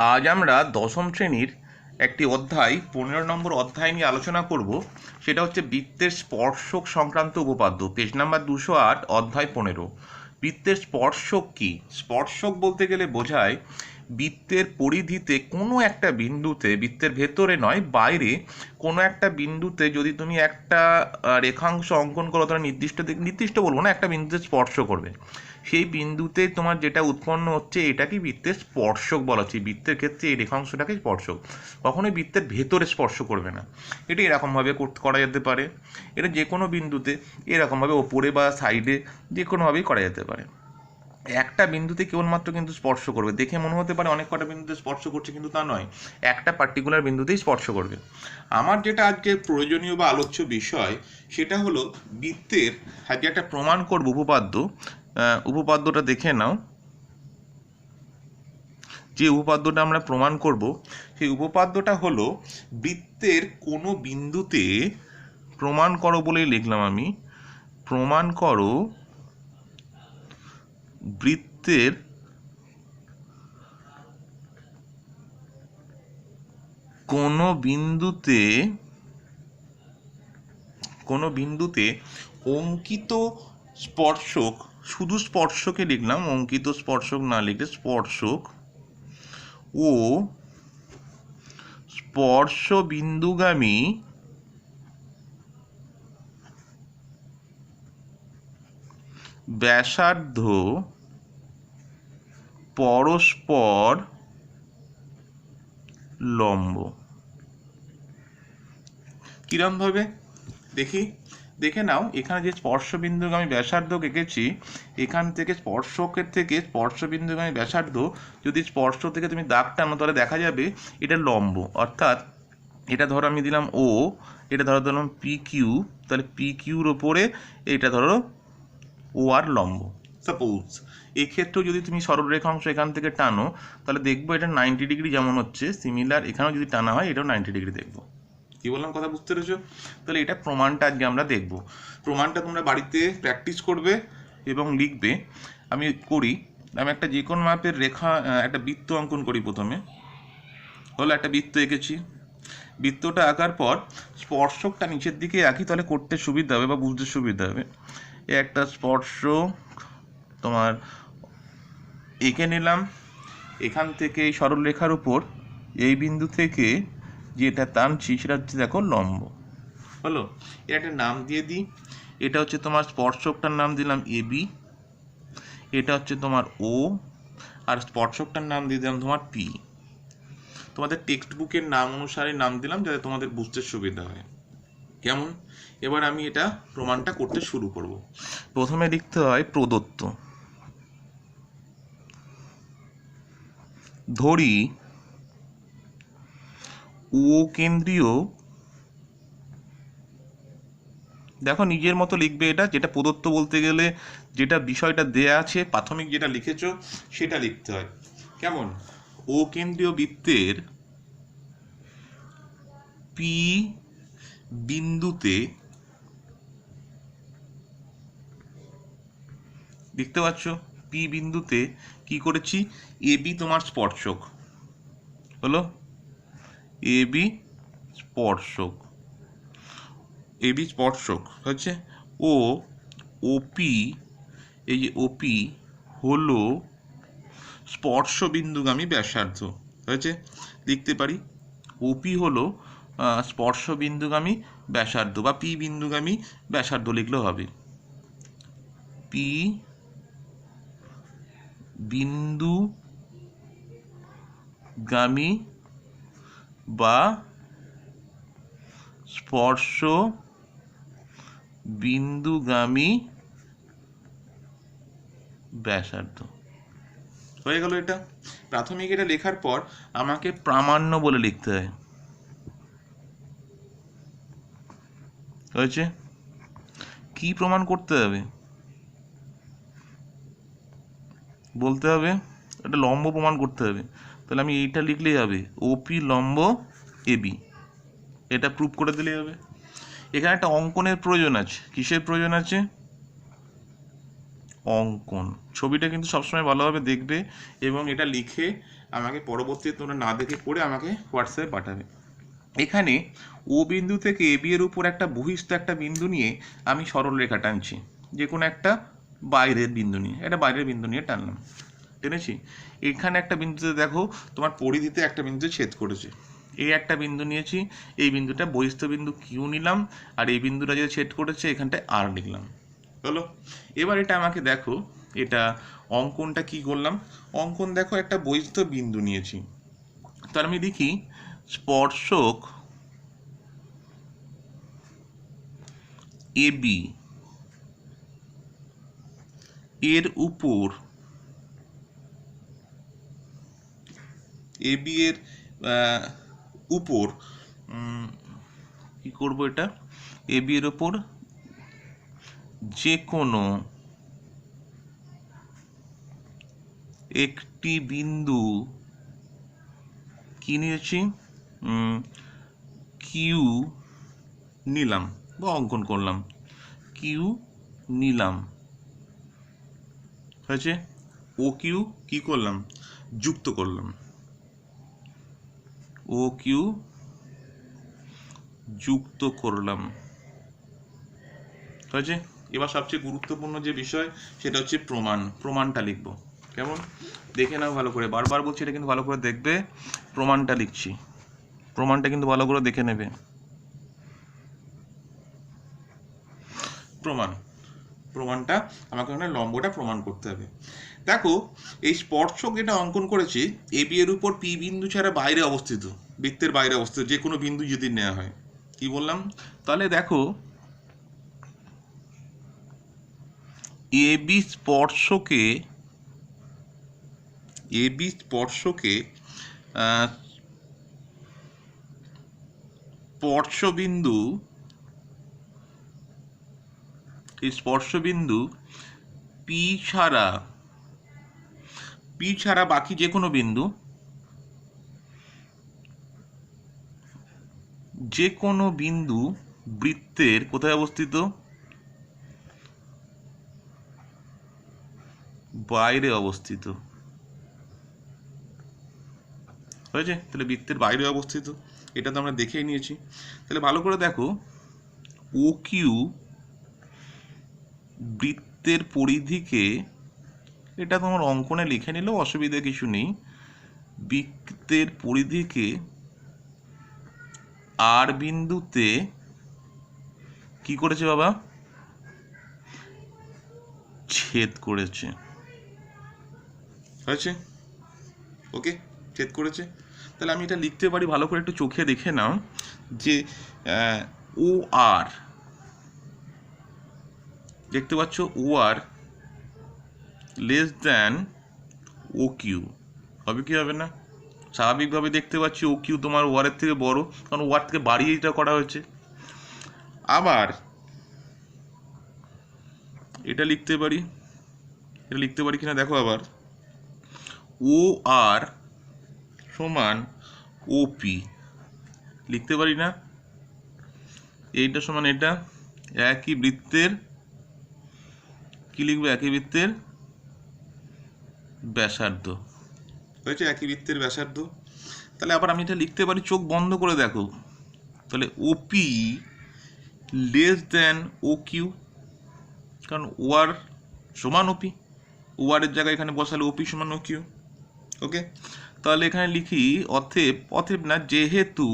আজ আমরা দশম শ্রেণীর একটি অধ্যায় 15 নম্বর অধ্যায় নিয়ে আলোচনা করব। সেটা হচ্ছে বৃত্তের স্পর্শক সংক্রান্ত উপপাদ্য, পেজ নাম্বার 208, অধ্যায় 15। বৃত্তের স্পর্শক কি? স্পর্শক বলতে গেলে বোঝায় বৃত্তের পরিধিতে কোনো একটা বিন্দুতে, বৃত্তের ভেতরে নয় বাইরে কোনো একটা বিন্দুতে যদি তুমি একটা রেখাংশ অঙ্কন করো, তাহলে নির্দিষ্ট বলবো না, একটা বিন্দুতে স্পর্শ করবে, সেই বিন্দুতে তোমার যেটা উৎপন্ন হচ্ছে এটাকে বৃত্তের স্পর্শক বলা হচ্ছে। বৃত্তের ক্ষেত্রে এই রেখাংশটাকে স্পর্শক, কখনোই বৃত্তের ভেতরে স্পর্শ করবে না। এটা এরকমভাবে করা যেতে পারে, এটা যে কোনো বিন্দুতে এরকমভাবে ওপরে বা সাইডে যে কোনোভাবেই করা যেতে পারে। একটা বিন্দুতে কেবলমাত্র কিন্তু স্পর্শ করবে, দেখে মনে হতে পারে অনেক কটা বিন্দুতে স্পর্শ করছে, কিন্তু তা নয়, একটা পার্টিকুলার বিন্দুতেই স্পর্শ করবে। আমার যেটা আজকে প্রয়োজনীয় বা আলোচ্য বিষয় সেটা হলো বৃত্তের, আজকে একটা প্রমাণ করব উপপাদ্য। উপপাদ্যটা দেখে নাও। যে উপপাদ্যটা আমরা প্রমাণ করব সেই উপপাদ্যটা হলো বৃত্তের কোনো বিন্দুতে, প্রমাণ করো বলেই লিখলাম আমি, প্রমাণ করো বৃত্তের কোনো বিন্দুতে অঙ্কিত স্পর্শক, শুধু স্পর্শকে লিখলাম, অঙ্কিত স্পর্শক না লিখলে স্পর্শক ও স্পর্শ বিন্দুগামী ব্যাসার্ধ পরস্পর লম্ব। কিরমভাবে দেখে নাও। এখানে যে স্পর্শবিন্দুগামী ব্যাসার্ধ এঁকেছি, এখান থেকে স্পর্শকের থেকে স্পর্শবিন্দুগামী ব্যাসার্ধ যদি স্পর্শ থেকে তুমি দাগ টানো, তাহলে দেখা যাবে এটা লম্ব। অর্থাৎ এটা ধরো আমি দিলাম ও, এটা ধরো দিলাম পি কিউ, তাহলে পি কিউর ওপরে এটা ধরো ও আর লম্ব। সাপোজ এক্ষেত্রেও যদি তুমি সরলরেখাংশ এখান থেকে টানো, তাহলে দেখবো এটা 90 ডিগ্রি যেমন হচ্ছে, সিমিলার এখানেও যদি টানা হয় এটাও 90 ডিগ্রি দেখবো। কি বললাম, কথা বুঝতে পেরেছো? তাহলে এটা প্রমাণটা আজকে আমরা দেখব। প্রমাণটা তোমরা বাড়িতে প্র্যাকটিস করবে এবং লিখবে। আমি একটা যে কোনো মাপের রেখা, একটা বৃত্ত অঙ্কন করি। প্রথমে হলো একটা বৃত্ত এঁকেছি, বৃত্তটা আঁকার পর স্পর্শকটা নিচের দিকে আঁকি, তাহলে করতে সুবিধা হবে বা বুঝতে সুবিধা হবে। একটা স্পর্শক তোমার এঁকে নিলাম, এখান থেকে এই সরলরেখার উপর এই বিন্দু থেকে যেটা টানছি সেটা হচ্ছে দেখো লম্ব। হলো, এর একটা নাম দিয়ে দিই। এটা হচ্ছে তোমার স্পর্শকটার নাম দিলাম এবি, এটা হচ্ছে তোমার ও, আর স্পর্শকটার নাম দিয়ে দিলাম তোমার পি। তোমাদের টেক্সট বুকের নাম অনুসারে নাম দিলাম যাতে তোমাদের বুঝতে সুবিধা হয়। কেমন? এবার আমি এটা প্রমাণটা করতে শুরু করব। প্রথমে লিখতে হয় প্রদত্ত। ধরি ও কেন্দ্রীয়, দেখো নিজের মতো লিখবে, এটা যেটা প্রদত্ত বলতে গেলে যেটা বিষয়টা দেয়া আছে, প্রাথমিক যেটা লিখেছো সেটা লিখতে হয়। কেমন? ও কেন্দ্রীয় বৃত্তের পি বিন্দুতে, দেখতে পাচ্ছ পি বিন্দুতে কি করেছি, এবি তোমার স্পর্শক হলো, এবি স্পর্শক, এবি স্পর্শক হচ্ছে ও ওপি, এই যে ওপি হলো স্পর্শবিন্দুগামী ব্যাসার্ধ হয়েছে। লিখতে পারি ওপি হলো স্পর্শবিন্দুগামী ব্যাসার্ধ বা পি বিন্দুগামী ব্যাসার্ধ লিখলেও হবে। পি বিন্দুগামী বা স্পর্শ বিন্দুগামী ব্যাসার্ধ হয়ে গেল। এটা প্রাথমিক, এটা লেখার পর আমাকে প্রামাণ্য বলে লিখতে হয়। হয়েছে? কি প্রমাণ করতে হবে? বলতে হবে এটা লম্ব প্রমাণ করতে হবে। তাহলে আমি এইটা লিখলেই হবে, ওপি লম্ব এবি, এটা প্রুভ করে দিলেই হবে। এখানে একটা অঙ্কনের প্রয়োজন আছে। কিসের প্রয়োজন আছে? অঙ্কন। ছবিটা কিন্তু সবসময় ভালোভাবে দেখবে এবং এটা লিখে আমাকে পরবর্তীতে তোমরা না দেখে করে আমাকে হোয়াটসঅ্যাপে পাঠাবে। এখানে ও বিন্দু থেকে এ বি এর উপর একটা বহিস্থ একটা বিন্দু নিয়ে আমি সরলরেখা টানছি, যে কোনো একটা বাইরের বিন্দু নিয়ে, এটা বাইরের বিন্দু নিয়ে টানলাম, টেনেছি। এখানে একটা বিন্দুতে দেখো তোমার পরিধিতে একটা বিন্দুতে ছেদ করেছে, এই একটা বিন্দু নিয়েছি, এই বিন্দুটা বহিস্থ বিন্দু কিউ নিলাম, আর এই বিন্দুটা যে ছেদ করেছে এখানটায় আর লিখলাম, হলো। এবার এটা আমাকে দেখো, এটা অঙ্কনটা কি করলাম, অঙ্কন দেখো একটা বহিস্থ বিন্দু নিয়েছি, তার আমি দেখি স্পর্শক এ বি এর উপর এ বি এর উপর কি করব, এটা এ বি এর উপর যে কোনো একটি বিন্দু কি নিয়েছি, কিউ নিলাম বা অঙ্কন করলাম, কিউ নিলাম, হয়েছে। ও কিউ কি করলাম, যুক্ত করলাম, ও কিউ যুক্ত করলাম, হয়েছে। এবার সবচেয়ে গুরুত্বপূর্ণ যে বিষয় সেটা হচ্ছে প্রমাণ, প্রমাণটা লিখব, কেমন দেখে নাও ভালো করে, বারবার বলছি এটা কিন্তু ভালো করে দেখবে, প্রমাণটা লিখছি, প্রমাণটা কিন্তু ভালো করে দেখে নেবে। প্রমাণটা আমাকে ওখানে লম্বটা প্রমাণ করতে হবে। দেখো এই স্পর্শক যেটা অঙ্কন করেছি এ বি এর উপর পি বিন্দু ছাড়া বাইরে অবস্থিত, বৃত্তের বাইরে অবস্থিত যে কোনো বিন্দু যদি নেওয়া হয়, কি বললাম, তাহলে দেখো এ বি স্পর্শকে স্পর্শবিন্দু, এই স্পর্শবিন্দু পি ছাড়া বাকি যে কোনো বিন্দু, যে কোনো বিন্দু বৃত্তের কোথায় অবস্থিত, বাইরে অবস্থিত, হয়েছে। তাহলে বৃত্তের বাইরে অবস্থিত, এটা তো আমরা দেখেই নিয়েছি। তাহলে ভালো করে দেখো, ও কিউ বৃত্তের পরিধিকে, এটা তোমার অঙ্কনে লিখে নিলেও অসুবিধা কিছু নেই, বৃত্তের পরিধিকে আর বিন্দুতে কি করেছে বাবা, ছেদ করেছে, হয়েছে, ওকে, ছেদ করেছে। তাহলে আমি এটা লিখতে পারি, ভালো করে একটু চোখে দেখে নাও, যে ও আর, দেখতে পাচ্ছ ও আর লেস দ্যান ও কিউ, হবে কি হবে না, স্বাভাবিকভাবে দেখতে পাচ্ছি ও কিউ তোমার ও আরের থেকে বড়, কারণ ও আর থেকে বাড়িয়ে এটা করা হয়েছে। আবার এটা লিখতে পারি, এটা লিখতে পারি কিনা দেখো, আবার ও আর সমান ওপি লিখতে পারি না, এইটা সমান এটা, একই বৃত্তের কি লিখবো, একই বৃত্তের ব্যাসার্ধ, হয়েছে, একই বৃত্তের ব্যাসার্ধ। তাহলে আবার আমি এটা লিখতে পারি, চোখ বন্ধ করে দেখো, তাহলে ওপি লেস দেন ও কিউ, কারণ ও আর সমান ওপি, ও আর এর জায়গায় এখানে বসালে ওপি সমান ও কিউ, ওকে। তাহলে এখানে লিখি অতএব না, যেহেতু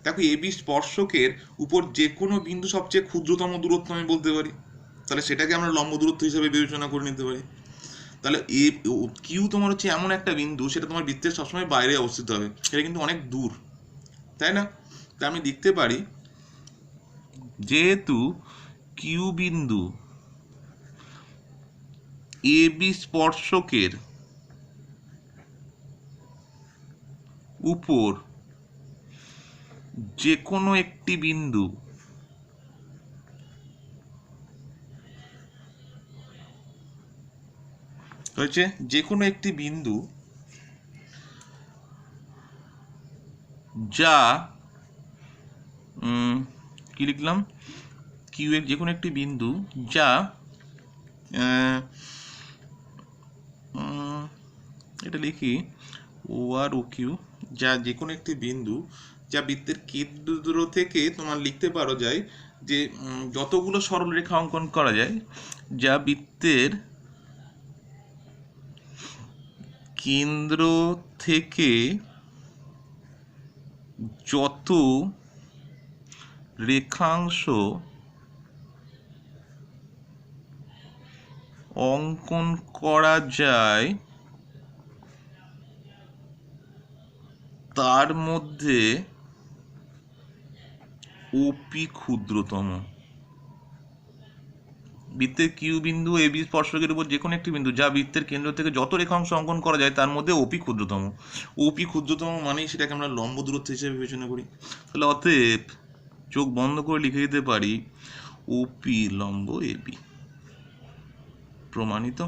দেখো এ বি স্পর্শকের উপর যে কোনো বিন্দু সবচেয়ে ক্ষুদ্রতম দূরত্ব আমি বলতে পারি, তাহলে সেটাকে আমরা লম্ব দূরত্ব হিসেবে বিবেচনা করে নিতে পারি। তাহলে এ কিউ তোমার হচ্ছে এমন একটা বিন্দু, সেটা তোমার বৃত্তের সবসময় বাইরে অবস্থিত হবে, সেটা কিন্তু অনেক দূর, তাই না। তা আমি লিখতে পারি, যেহেতু কিউ বিন্দু এ বি স্পর্শকের উপর যে কোনো একটি বিন্দু হয়েছে, যে কোনো একটি বিন্দু যা কি লিখলাম, কিউ এর যে কোনো একটি বিন্দু যা এটা লিখি ও আর ও কিউ, যা যে কোনো একটি বিন্দু যা বৃত্তের কেন্দ্র থেকে তোমার লিখতে পারো যায় যে যতগুলো সরলরেখা অঙ্কন করা যায়, যা বৃত্তের কেন্দ্র থেকে যত রেখাংশ অঙ্কন করা যায় তার মধ্যে ওপি ক্ষুদ্রতম। বৃত্তের কিউ বিন্দু এ বি স্পর্শকের উপর যে কোনো একটি বিন্দু যা বৃত্তের কেন্দ্র থেকে যত রেখাংশ অঙ্কন করা যায় তার মধ্যে ওপি ক্ষুদ্রতম। ওপি ক্ষুদ্রতম মানেই সেটাকে আমরা লম্ব দূরত্ব হিসেবে বিবেচনা করি। তাহলে অতএব চোখ বন্ধ করে লিখে দিতে পারি ওপি লম্ব এ বি। প্রমাণিত।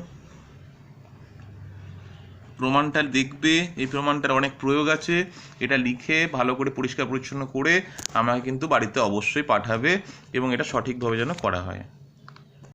প্রমাণটা দেখবে, এই প্রমাণটার অনেক প্রয়োগ আছে, এটা লিখে ভালো করে পরিষ্কার পরিচ্ছন্ন করে আমাকে কিন্তু বাড়িতে অবশ্যই পাঠাবে এবং এটা সঠিকভাবে যেন করা হয়।